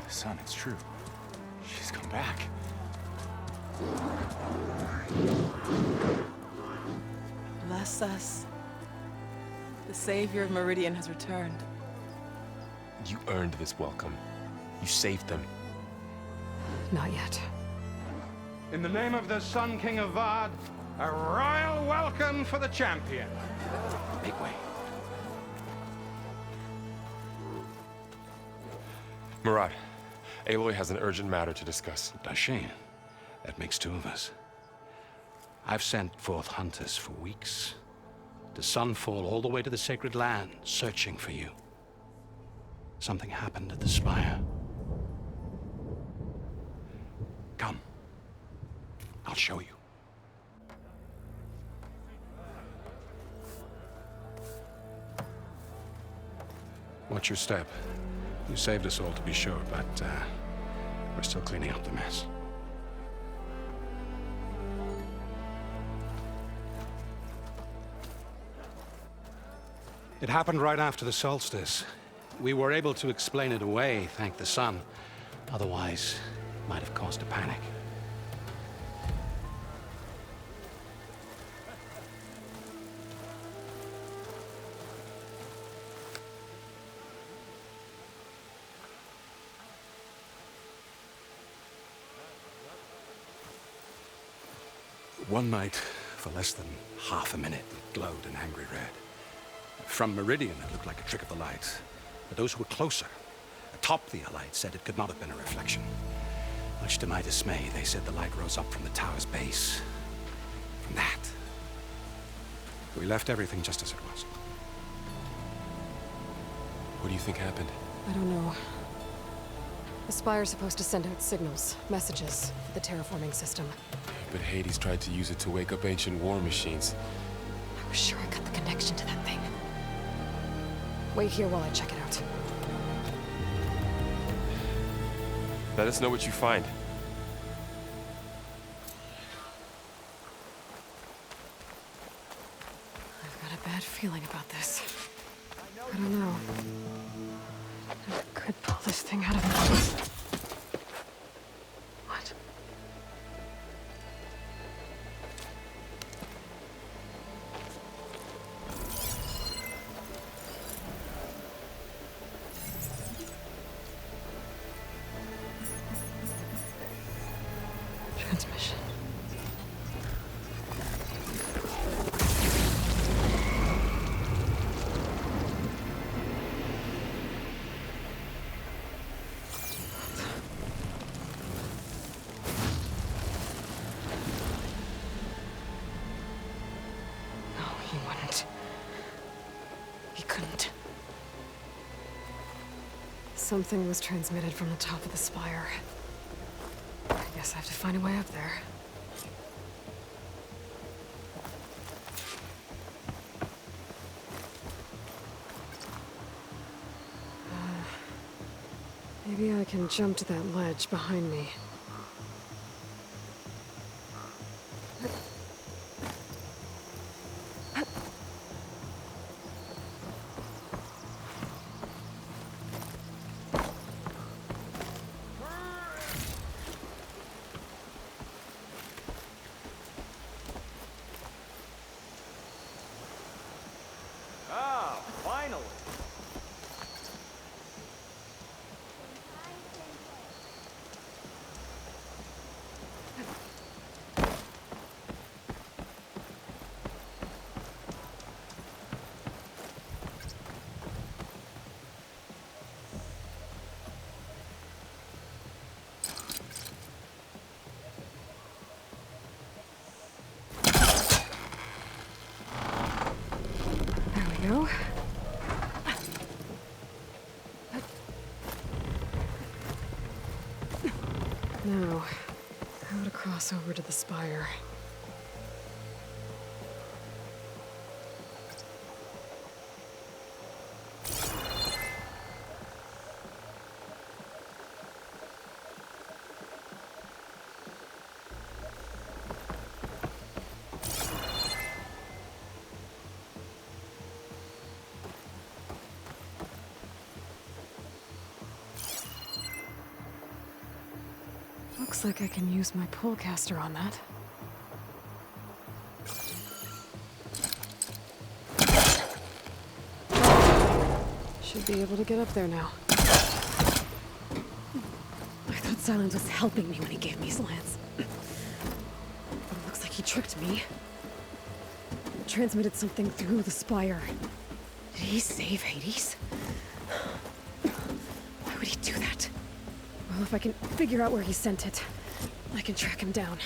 Son, it's true. She's come back. Bless us. The savior of Meridian has returned. You earned this welcome. You saved them. Not yet. In the name of the Sun King of Vard, a royal welcome for the champion. Make way. Murat, Aloy has an urgent matter to discuss. Dashane, that makes two of us. I've sent forth hunters for weeks. To Sunfall all the way to the Sacred Land, searching for you. Something happened at the Spire. Come. I'll show you. Watch your step. You saved us all, to be sure, but we're still cleaning up the mess. It happened right after the solstice. We were able to explain it away, thank the sun. Otherwise, it might have caused a panic. One night, for less than half a minute, it glowed an angry red. From Meridian, it looked like a trick of the light. But those who were closer, atop the light, said it could not have been a reflection. Much to my dismay, they said the light rose up from the tower's base. From that. We left everything just as it was. What do you think happened? I don't know. The Spire's supposed to send out signals, messages, for the terraforming system. But Hades tried to use it to wake up ancient war machines. I was sure I got the connection to that thing. Wait here while I check it out. Let us know what you find. I've got a bad feeling about this. I don't know. I could pull this thing out of me. What? Transmission. No, he wouldn't. He couldn't. Something was transmitted from the top of the spire. I guess I have to find a way up there. Maybe I can jump to that ledge behind me. Ah, finally. There we go. Now, how to cross over to the spire. Looks like I can use my pullcaster on that. Should be able to get up there now. I thought Silence was helping me when he gave me his lance. But it looks like he tricked me. Transmitted something through the spire. Did he save Hades? Why would he do that? Well, if I can figure out where he sent it, I can track him down.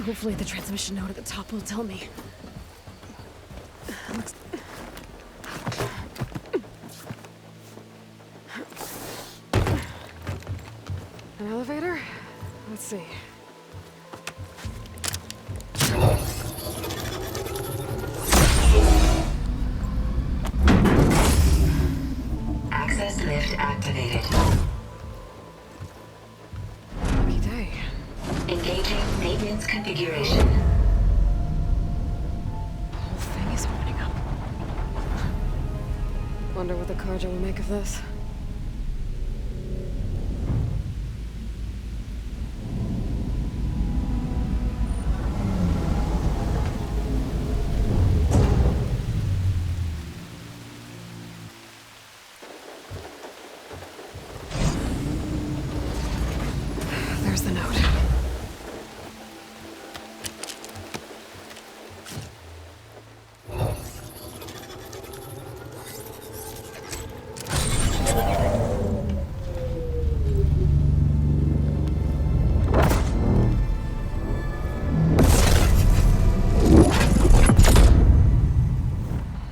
Hopefully the transmission node at the top will tell me. Looks... An elevator? Let's see. Access lift activated. Lucky day. Engaging maintenance configuration. The whole thing is opening up. Wonder what the Carja will make of this. There's the note.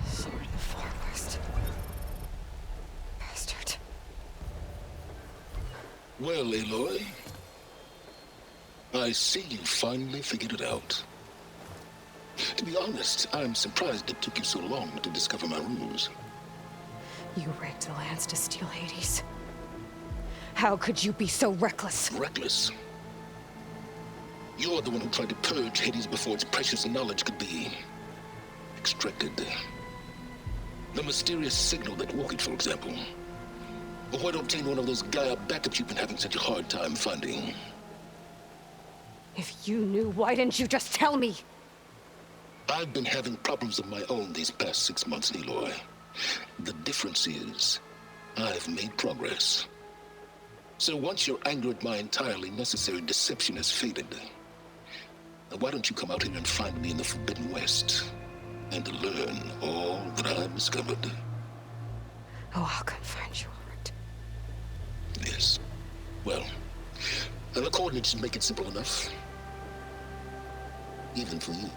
Sword of the Far West. Bastard. Well, Aloy, I see you finally figured it out. To be honest, I'm surprised it took you so long to discover my ruse. You rigged the lance to steal Hades. How could you be so reckless? Reckless. You're the one who tried to purge Hades before its precious knowledge could be extracted. The mysterious signal that woke it, for example. Or where to obtain one of those Gaia backups you've been having such a hard time finding. If you knew, why didn't you just tell me? I've been having problems of my own these past 6 months, Aloy. The difference is, I've made progress. So once your anger at my entirely necessary deception has faded, why don't you come out here and find me in the Forbidden West and learn all that I've discovered? Oh, I'll come find you, all right. Yes. Well, the coordinates should make it simple enough. Even for you.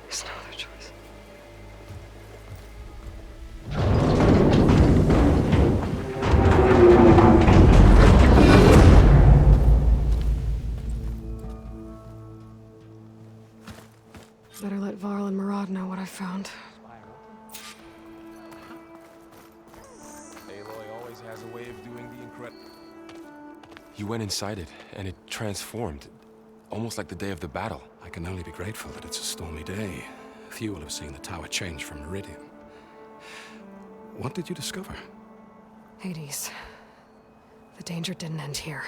There's no other choice. Better let Varl and Murad know what I found. Aloy always has a way of doing the incredible. You went inside it, and it transformed, almost like the day of the battle. I can only be grateful that it's a stormy day. Few will have seen the tower change from Meridian. What did you discover? Hades. The danger didn't end here.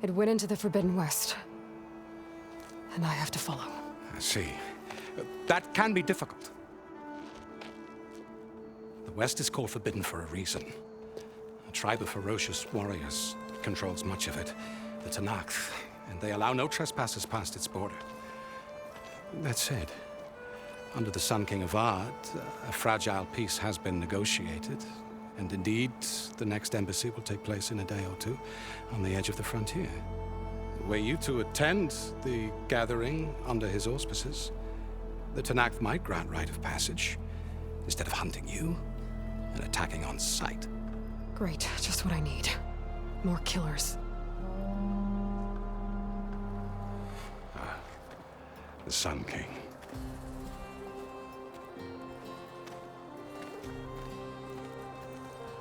It went into the Forbidden West. And I have to follow. I see. That can be difficult. The West is called Forbidden for a reason. A tribe of ferocious warriors controls much of it, the Tenakth, and they allow no trespassers past its border. That said, under the Sun King of Ard, a fragile peace has been negotiated, and indeed, the next embassy will take place in a day or two on the edge of the frontier. Were you to attend the gathering under his auspices, the Tenakth might grant right of passage, instead of hunting you and attacking on sight. Great, just what I need. More killers. The Sun King.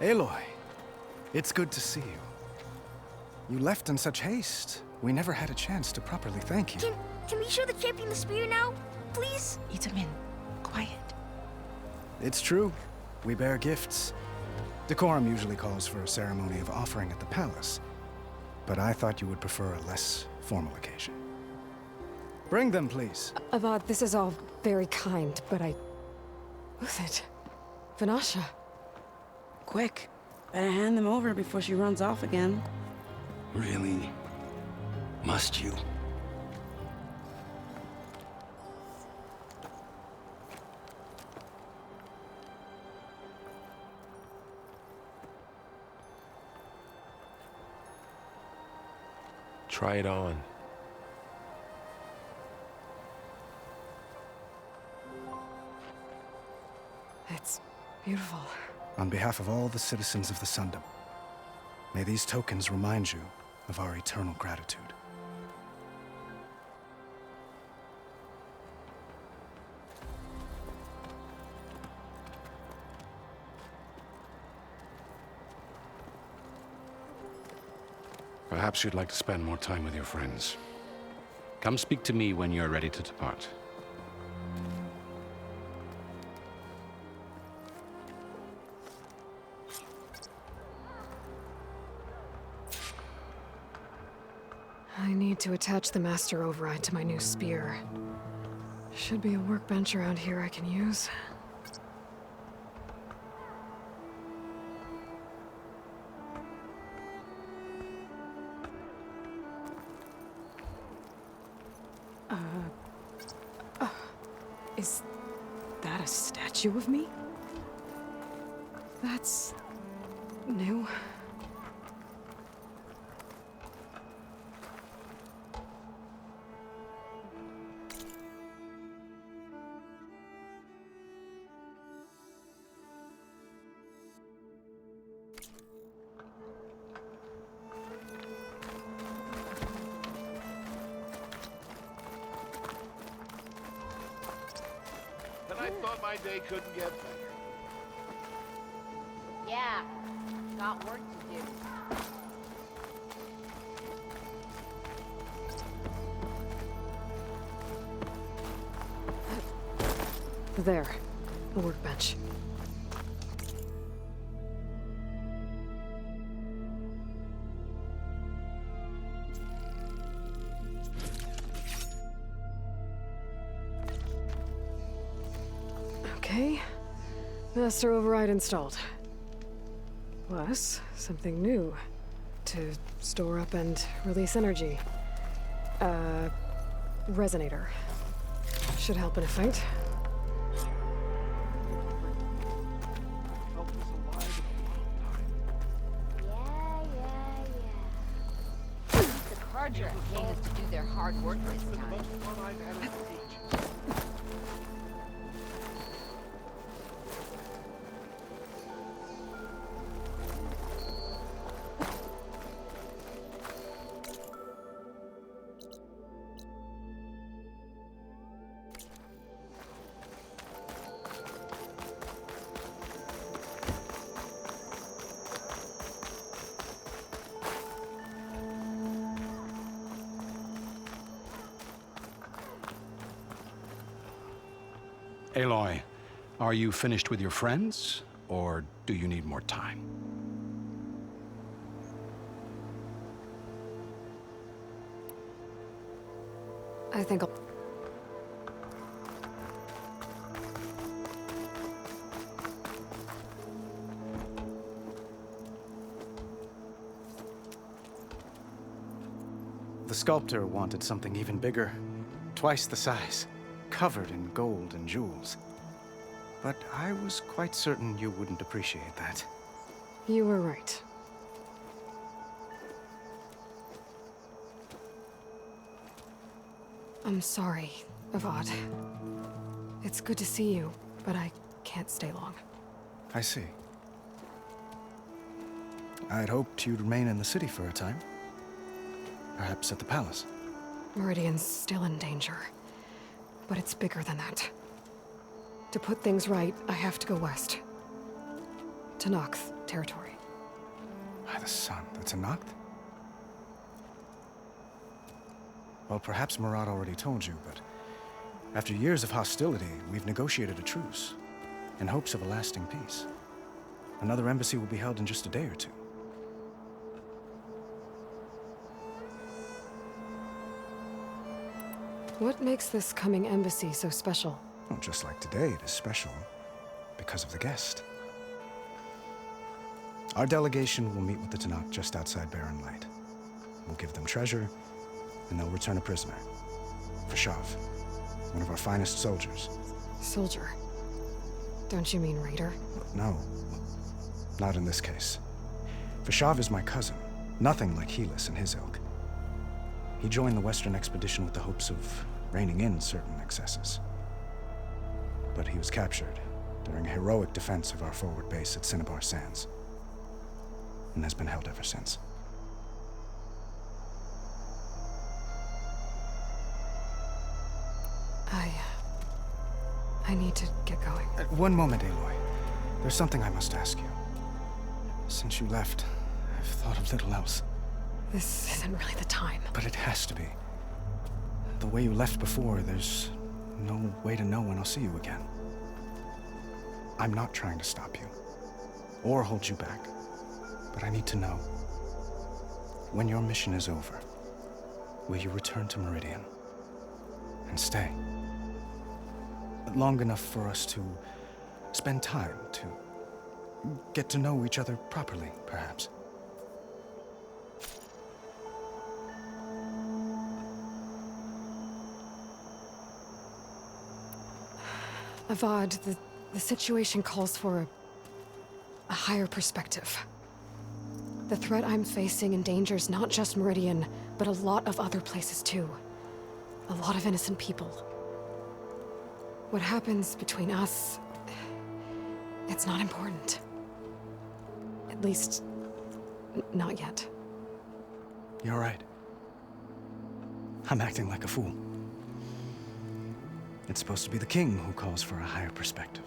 Aloy, it's good to see you. You left in such haste. We never had a chance to properly thank you. Can we show the champion the spear now? Please? Itamin, quiet. It's true. We bear gifts. Decorum usually calls for a ceremony of offering at the palace, but I thought you would prefer a less formal occasion. Bring them, please. Avad, this is all very kind, but Who's it? Vanasha. Quick. Better hand them over before she runs off again. Really? Must you? Try it on. It's beautiful. On behalf of all the citizens of the Sundom, may these tokens remind you of our eternal gratitude. Perhaps you'd like to spend more time with your friends. Come speak to me when you're ready to depart. I need to attach the master override to my new spear. Should be a workbench around here I can use. Is that a statue of me? That's new. And I thought my day couldn't get better. Yeah, got work to do. There, a workbench. Okay, master override installed. Plus, something new to store up and release energy. Resonator. Should help in a fight. The Carja came us to do their hard work this time. Aloy, are you finished with your friends, or do you need more time? I think I'll... The sculptor wanted something even bigger, twice the size, covered in gold and jewels. But I was quite certain you wouldn't appreciate that. You were right. I'm sorry, Avad. It's good to see you, but I can't stay long. I see. I'd hoped you'd remain in the city for a time. Perhaps at the palace. Meridian's still in danger. But it's bigger than that. To put things right, I have to go west. Tenakth territory. By the sun, the Tenakth? Well, perhaps Murad already told you, but after years of hostility, we've negotiated a truce in hopes of a lasting peace. Another embassy will be held in just a day or two. What makes this coming embassy so special? Well, just like today, it is special because of the guest. Our delegation will meet with the Tenakth just outside Barren Light. We'll give them treasure, and they'll return a prisoner. Fashav, one of our finest soldiers. Soldier? Don't you mean raider? No, not in this case. Fashav is my cousin, nothing like Helis and his ilk. He joined the Western expedition with the hopes of reining in certain excesses. But he was captured during a heroic defense of our forward base at Cinnabar Sands, and has been held ever since. I need to get going. One moment, Aloy. There's something I must ask you. Since you left, I've thought of little else. This isn't really the time. But it has to be. The way you left before, there's no way to know when I'll see you again. I'm not trying to stop you, or hold you back. But I need to know, when your mission is over, will you return to Meridian and stay? Long enough for us to spend time, to get to know each other properly, perhaps. Avad, the situation calls for a higher perspective. The threat I'm facing endangers not just Meridian, but a lot of other places too. A lot of innocent people. What happens between us, it's not important. At least, not yet. You're right. I'm acting like a fool. It's supposed to be the king who calls for a higher perspective.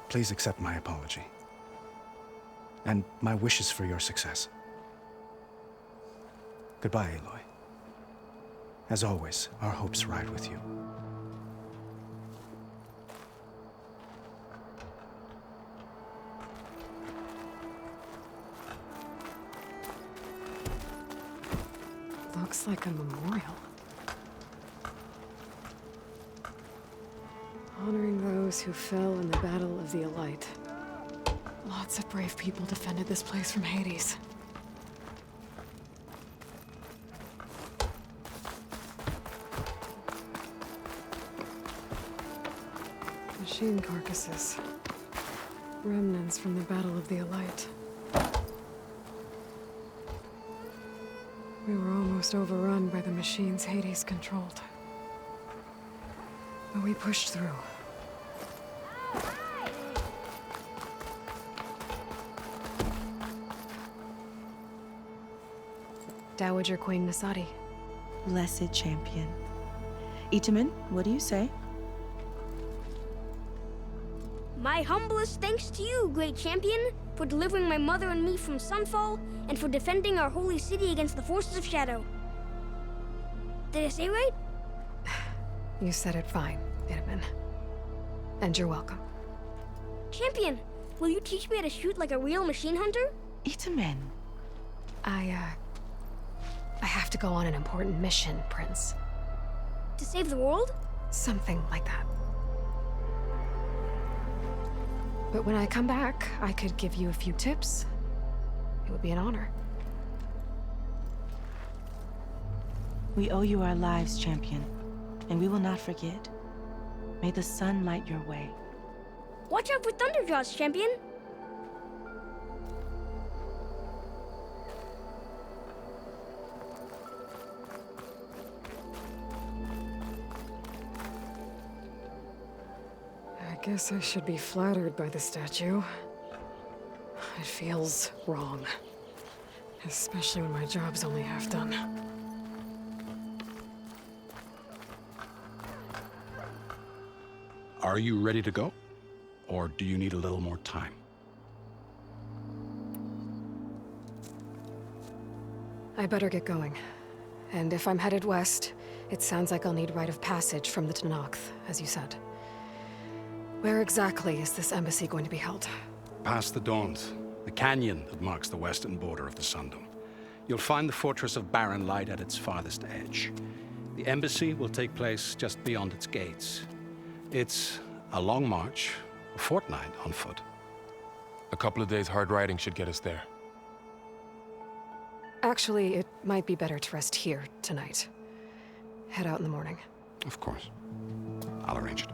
Please accept my apology. And my wishes for your success. Goodbye, Aloy. As always, our hopes ride with you. Looks like a memorial. Honoring those who fell in the Battle of the Elite. Lots of brave people defended this place from Hades. Machine carcasses. Remnants from the Battle of the Elite. We were almost overrun by the machines Hades controlled. But we pushed through. Dowager Queen Nasadi. Blessed champion. Itamen, what do you say? My humblest thanks to you, great champion, for delivering my mother and me from Sunfall, and for defending our holy city against the forces of Shadow. Did I say right? You said it fine, Itamen. And you're welcome. Champion, will you teach me how to shoot like a real machine hunter? Itamen. I have to go on an important mission, Prince. To save the world? Something like that. But when I come back, I could give you a few tips. It would be an honor. We owe you our lives, champion, and we will not forget. May the sun light your way. Watch out for Thunderjaws, champion! I guess I should be flattered by the statue. It feels wrong. Especially when my job's only half done. Are you ready to go? Or do you need a little more time? I better get going. And if I'm headed west, it sounds like I'll need rite of passage from the Tenakth, as you said. Where exactly is this embassy going to be held? Past the Daunt, the canyon that marks the western border of the Sundom. You'll find the fortress of Barren Light at its farthest edge. The embassy will take place just beyond its gates. It's a long march, a fortnight on foot. A couple of days hard riding should get us there. Actually, it might be better to rest here tonight. Head out in the morning. Of course. I'll arrange it.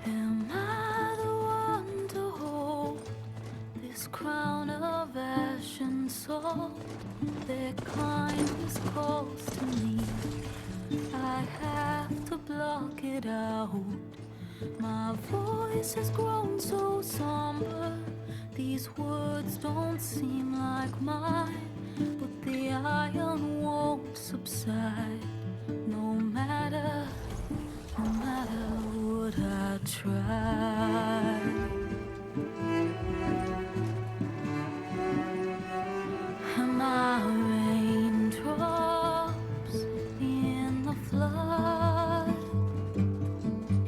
Am I the one to hold this crown of ash and salt? Their kindness calls to me. I have to block it out. My voice has grown so somber. These words don't seem like mine, but the iron won't subside. No matter what I try. Am I raindrops in the flood?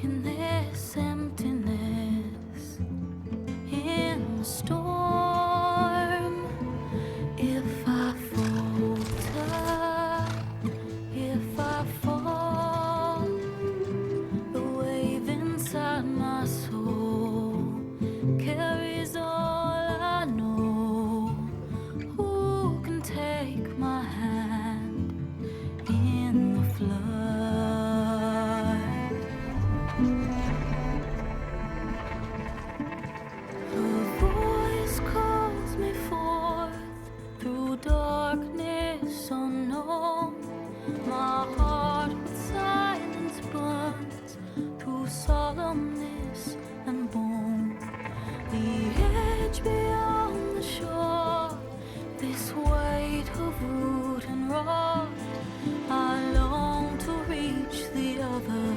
In this emptiness, in the storm. If I falter, if I fall, the wave inside my soul carries all I know. Who can take my hand in the flood? Her voice calls me forth through darkness unknown. My heart with silence burns through solemnness and bone. The edge beyond the shore, this weight of root and rod. I long to reach the other,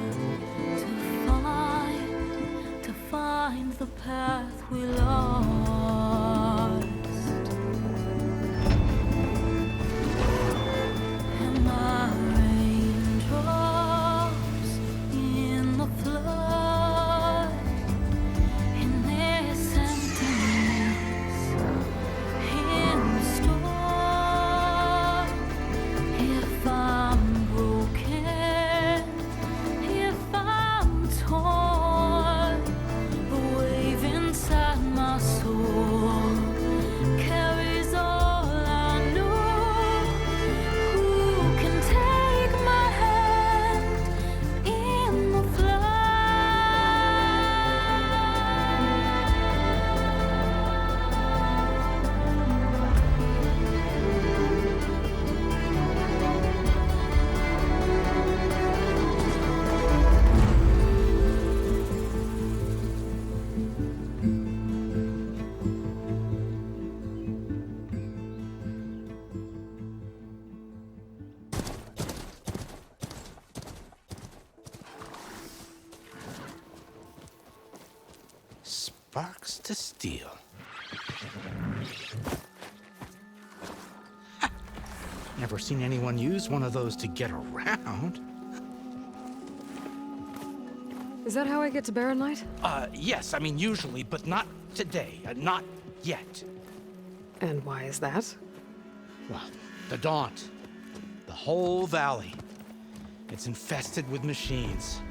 to find the path we lost. Am I raindrops in the flood? In this emptiness, in the storm. If I'm broken, if I'm torn, the wave inside my soul carries all I know. Who can take my hand in the Sparks to steel. Never seen anyone use one of those to get around. Is that how I get to Barren Light? Yes, I mean usually, but not today. Not yet. And why is that? Well, the Daunt. The whole valley. It's infested with machines.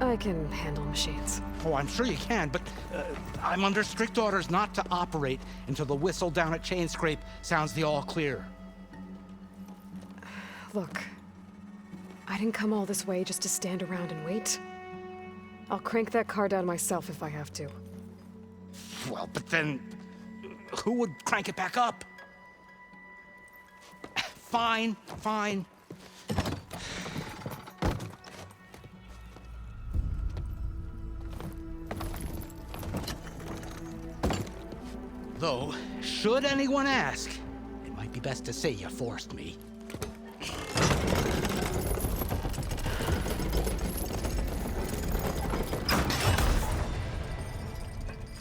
I can handle machines. Oh, I'm sure you can, but I'm under strict orders not to operate until the whistle down at Chain Scrape sounds the all clear. Look, I didn't come all this way just to stand around and wait. I'll crank that car down myself if I have to. Well, but then who would crank it back up? Fine, fine. Though, should anyone ask, it might be best to say you forced me.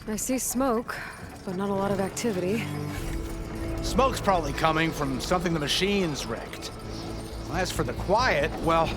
I see smoke, but not a lot of activity. Smoke's probably coming from something the machines wrecked. As for the quiet, well,